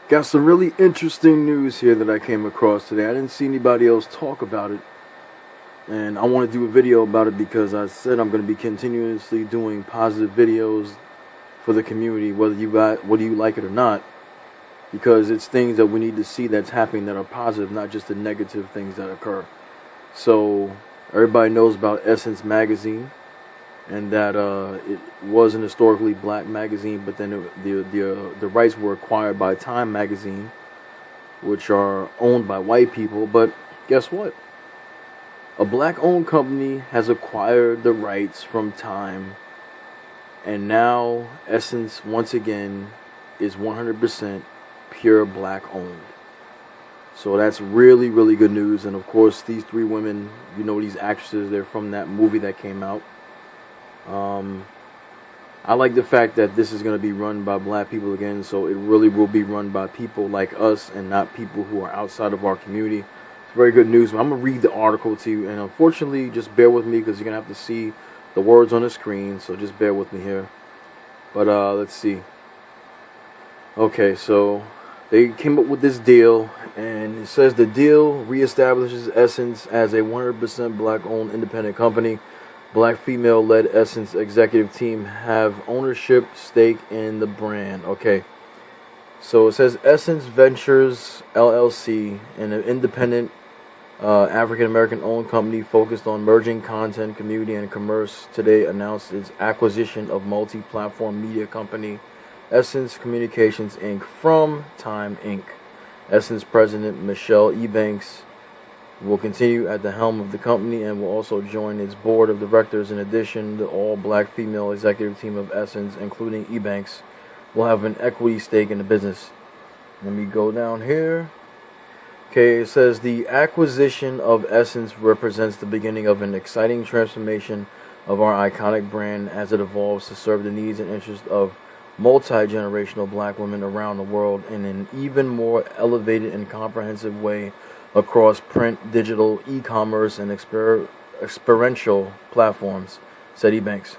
Got some really interesting news here that I came across today. I didn't see anybody else talk about it, and I want to do a video about it because I said I'm going to be continuously doing positive videos for the community, whether you like it or not, because it's things that we need to see that's happening that are positive, not just the negative things that occur. So everybody knows about Essence magazine, and that it was an historically black magazine, but then the rights were acquired by Time magazine, which are owned by white people. But guess what? A black-owned company has acquired the rights from Time, and now Essence once again is 100% pure black-owned. So that's really, really good news. And of course, these three women, you know, these actresses, they're from that movie that came out. I like the fact that this is going to be run by black people again, so it really will be run by people like us and not people who are outside of our community. It's very good news. I'm going to read the article to you, and unfortunately, just bear with me because you're going to have to see the words on the screen, so just bear with me here. But let's see. Okay, so they came up with this deal, and it says the deal reestablishes Essence as a 100% black-owned independent company. Black female-led Essence executive team have ownership stake in the brand. Okay, so it says Essence Ventures LLC, an independent African-American owned company focused on merging content, community, and commerce, today announced its acquisition of multi-platform media company Essence Communications Inc. from Time Inc. Essence President Michelle Ebanks will continue at the helm of the company and will also join its board of directors. In addition, the all-black female executive team of Essence, including Ebanks, will have an equity stake in the business. Let me go down here. Okay, it says the acquisition of Essence represents the beginning of an exciting transformation of our iconic brand as it evolves to serve the needs and interests of multi-generational black women around the world in an even more elevated and comprehensive way across print, digital, e-commerce, and experiential platforms, said Ebanks.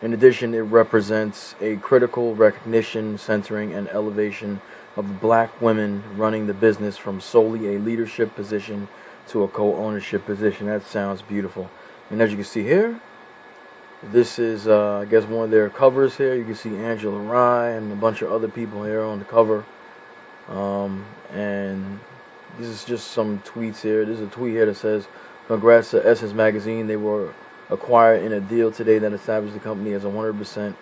In addition, it represents a critical recognition, centering, and elevation of the black women running the business from solely a leadership position to a co-ownership position. That sounds beautiful. And as you can see here, this is, I guess, one of their covers here. You can see Angela Rye and a bunch of other people here on the cover. And this is just some tweets here. There's a tweet here that says, congrats to Essence Magazine. They were acquired in a deal today that established the company as a 100%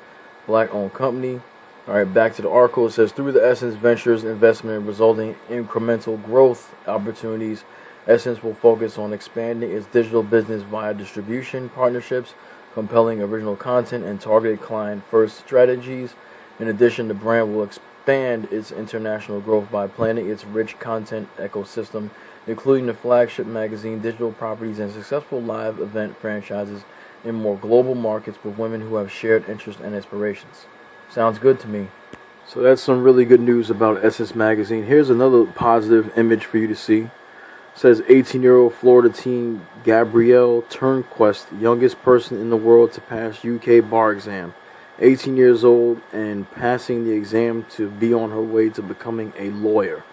black-owned company. All right, back to the article. It says, through the Essence Ventures investment resulting incremental growth opportunities, Essence will focus on expanding its digital business via distribution partnerships, compelling original content, and targeted client-first strategies. In addition, the brand will expand its international growth by planning its rich content ecosystem, including the flagship magazine, digital properties, and successful live event franchises in more global markets with women who have shared interests and aspirations. Sounds good to me. So that's some really good news about Essence Magazine. Here's another positive image for you to see. It says 18-year-old Florida teen Gabrielle Turnquest, youngest person in the world to pass UK bar exam. 18 years old and passing the exam to be on her way to becoming a lawyer.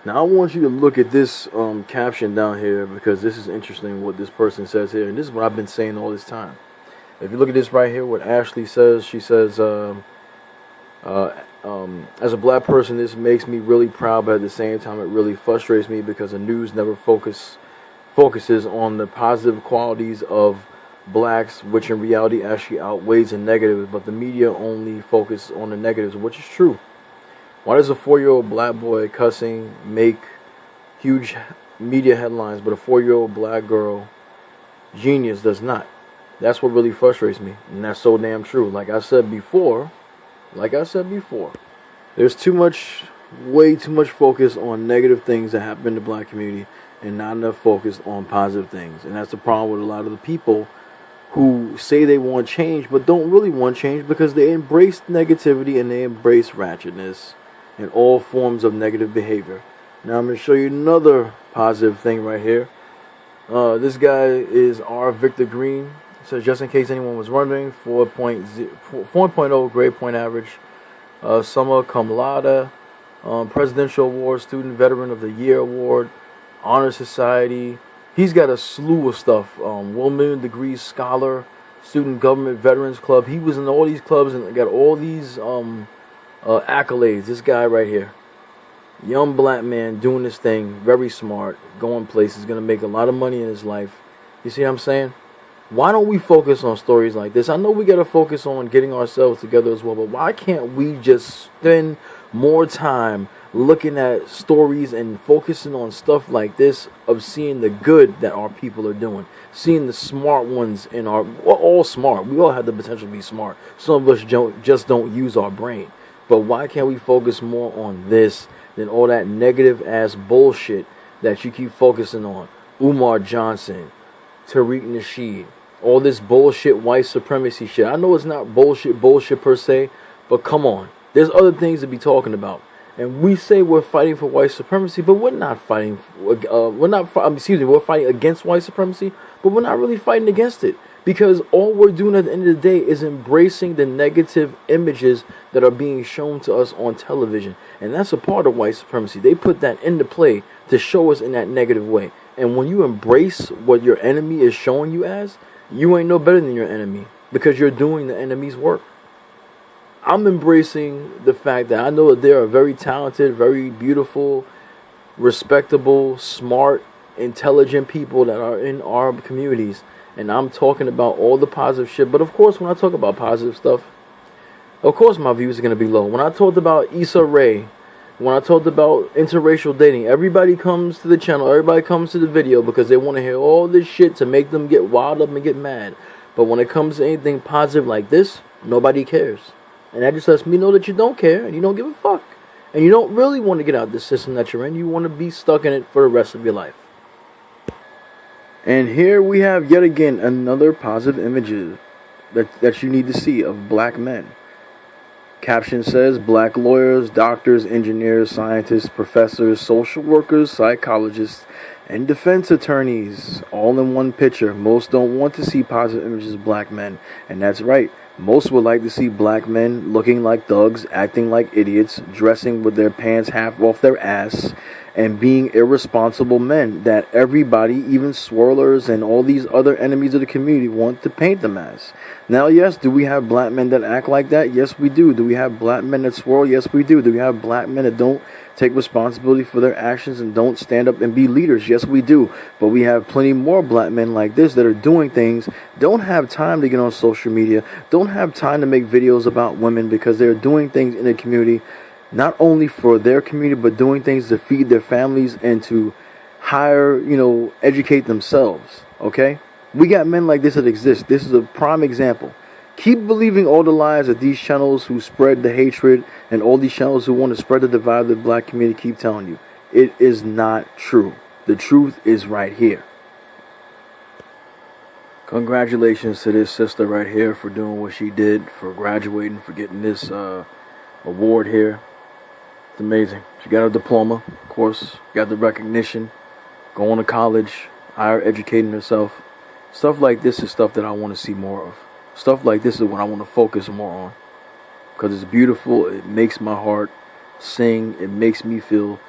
Now I want you to look at this caption down here, because this is interesting what this person says here, and this is what I've been saying all this time. If you look at this right here, what Ashley says, she says, as a black person, this makes me really proud, but at the same time it really frustrates me because the news never focuses on the positive qualities of blacks, which in reality actually outweighs the negatives, but the media only focus on the negatives, which is true. Why does a 4-year-old black boy cussing make huge media headlines, but a 4-year-old black girl, genius, does not? That's what really frustrates me, and that's so damn true. Like I said before, there's way too much focus on negative things that happen in the black community and not enough focus on positive things. And that's the problem with a lot of the people who say they want change but don't really want change, because they embrace negativity and they embrace ratchetness and all forms of negative behavior. Now I'm going to show you another positive thing right here. This guy is R. Victor Green. So just in case anyone was wondering, 4.0 grade point average, summa cum laude, Presidential Award, Student Veteran of the Year Award, Honor Society. He's got a slew of stuff. 1 million degrees scholar, Student Government Veterans Club. He was in all these clubs and got all these accolades. This guy right here. Young black man doing this thing, very smart, going places, going to make a lot of money in his life. You see what I'm saying? Why don't we focus on stories like this? I know we got to focus on getting ourselves together as well, but why can't we just spend more time looking at stories and focusing on stuff like this, of seeing the good that our people are doing, seeing the smart ones in our, we're all smart. We all have the potential to be smart. Some of us just don't use our brain. But why can't we focus more on this than all that negative ass bullshit that you keep focusing on? Umar Johnson, Tariq Nasheed, all this bullshit white supremacy shit. I know it's not bullshit per se, but come on. There's other things to be talking about. And we say we're fighting for white supremacy, but we're not fighting. We're fighting against white supremacy, but we're not really fighting against it, because all we're doing at the end of the day is embracing the negative images that are being shown to us on television, and that's a part of white supremacy. They put that into play to show us in that negative way. And when you embrace what your enemy is showing you as, you ain't no better than your enemy, because you're doing the enemy's work. I'm embracing the fact that I know that there are very talented, very beautiful, respectable, smart, intelligent people that are in our communities. And I'm talking about all the positive shit. But of course, when I talk about positive stuff, of course my views are going to be low. When I talked about Issa Rae, when I talked about interracial dating, everybody comes to the channel, everybody comes to the video because they want to hear all this shit to make them get wild up and get mad. But when it comes to anything positive like this, nobody cares. And that just lets me know that you don't care and you don't give a fuck. And you don't really want to get out of the system that you're in. You want to be stuck in it for the rest of your life. And here we have yet again another positive image that you need to see of black men. Caption says, black lawyers, doctors, engineers, scientists, professors, social workers, psychologists, and defense attorneys, all in one picture. Most don't want to see positive images of black men. And that's right. Most would like to see black men looking like thugs, acting like idiots, dressing with their pants half off their ass, and being irresponsible men that everybody, even swirlers and all these other enemies of the community, want to paint them as. Now, yes, do we have black men that act like that? Yes, we do. Do we have black men that swirl? Yes, we do. Do we have black men that don't take responsibility for their actions and don't stand up and be leaders? Yes, we do. But we have plenty more black men like this that are doing things, don't have time to get on social media, don't have time to make videos about women, because they're doing things in the community, not only for their community, but doing things to feed their families and to hire, educate themselves. Okay? We got men like this that exist. This is a prime example. Keep believing all the lies that these channels who spread the hatred and all these channels who want to spread the divide of the black community keep telling you. It is not true. The truth is right here. Congratulations to this sister right here for doing what she did, for graduating, for getting this award here. It's amazing. She got her diploma, of course, got the recognition, going to college, higher educating herself. Stuff like this is stuff that I want to see more of. Stuff like this is what I want to focus more on, because it's beautiful. It makes my heart sing. It makes me feel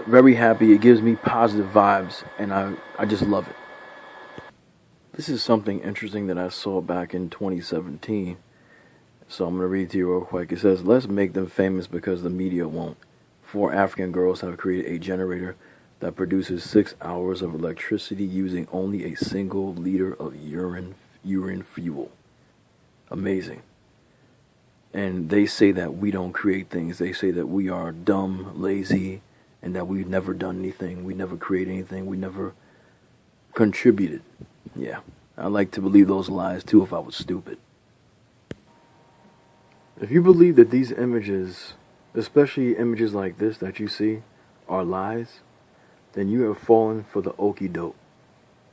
very happy. It gives me positive vibes, and I just love it. This is something interesting that I saw back in 2017. So I'm going to read to you real quick. It says, let's make them famous because the media won't. 4 African girls have created a generator that produces 6 hours of electricity using only a single liter of urine fuel. Amazing. And they say that we don't create things. They say that we are dumb, lazy, and that we've never done anything. We never create anything. We never contributed. Yeah, I like to believe those lies too if I was stupid. If you believe that these images, especially images like this that you see, are lies, then you have fallen for the okie doke.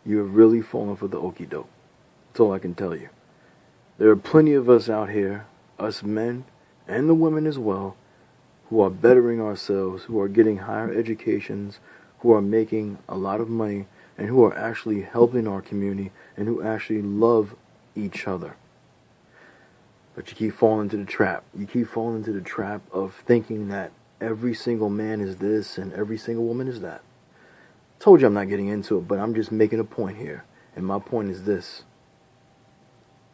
You have really fallen for the okie doke. That's all I can tell you. There are plenty of us out here, us men, and the women as well, who are bettering ourselves, who are getting higher educations, who are making a lot of money, and who are actually helping our community, and who actually love each other. But you keep falling into the trap. You keep falling into the trap of thinking that every single man is this and every single woman is that. Told you I'm not getting into it, but I'm just making a point here. And my point is this.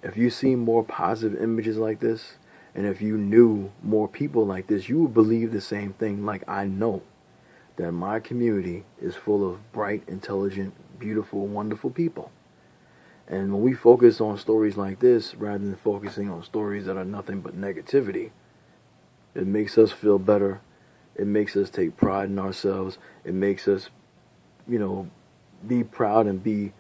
If you see more positive images like this, and if you knew more people like this, you would believe the same thing. Like I know that my community is full of bright, intelligent, beautiful, wonderful people. And when we focus on stories like this, rather than focusing on stories that are nothing but negativity, it makes us feel better. It makes us take pride in ourselves. It makes us, be proud and be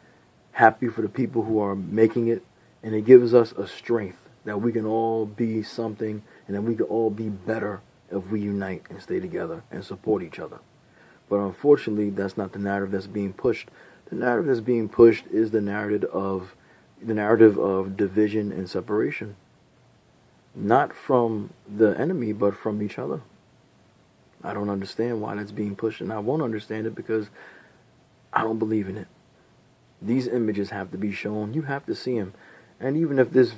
happy for the people who are making it. And it gives us a strength that we can all be something and that we can all be better if we unite and stay together and support each other. But unfortunately, that's not the narrative that's being pushed. The narrative that's being pushed is the narrative of division and separation. Not from the enemy, but from each other. I don't understand why that's being pushed, and I won't understand it because I don't believe in it. These images have to be shown. You have to see them. And even if this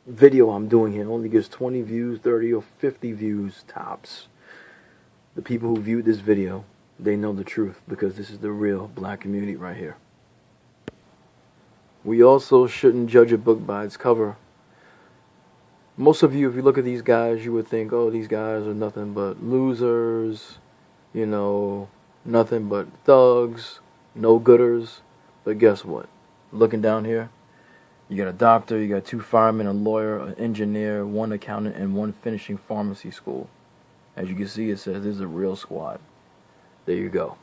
video I'm doing here only gets 20 views, 30 or 50 views tops, the people who viewed this video, they know the truth because this is the real black community right here. We also shouldn't judge a book by its cover. Most of you, if you look at these guys, you would think, oh, these guys are nothing but losers, nothing but thugs, no-gooders. But guess what? Looking down here, you got a doctor, you got 2 firemen, a lawyer, an engineer, 1 accountant, and 1 finishing pharmacy school. As you can see, it says this is a real squad. There you go.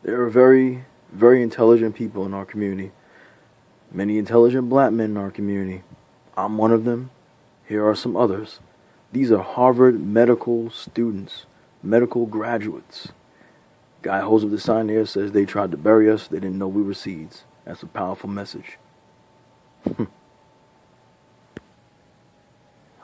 There are very, very intelligent people in our community. Many intelligent black men in our community. I'm one of them. Here are some others. These are Harvard medical students, medical graduates. Guy holds up the sign there, says they tried to bury us. They didn't know we were seeds. That's a powerful message.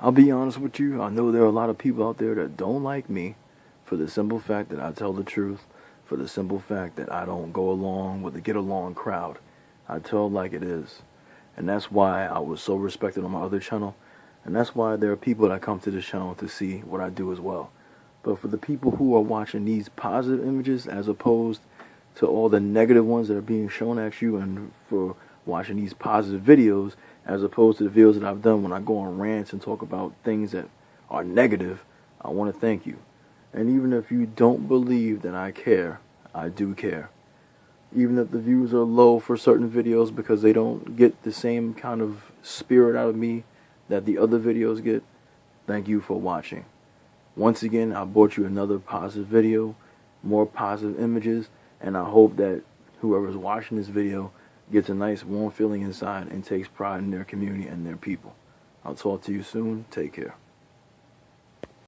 I'll be honest with you. I know there are a lot of people out there that don't like me for the simple fact that I tell the truth, for the simple fact that I don't go along with the get-along crowd. I tell it like it is. And that's why I was so respected on my other channel. And that's why there are people that come to this channel to see what I do as well. But for the people who are watching these positive images as opposed to all the negative ones that are being shown at you, and for watching these positive videos as opposed to the videos that I've done when I go on rants and talk about things that are negative, I want to thank you. And even if you don't believe that I care, I do care. Even if the views are low for certain videos because they don't get the same kind of spirit out of me that the other videos get, thank you for watching. Once again, I brought you another positive video, more positive images, and I hope that whoever's watching this video gets a nice warm feeling inside and takes pride in their community and their people. I'll talk to you soon. Take care.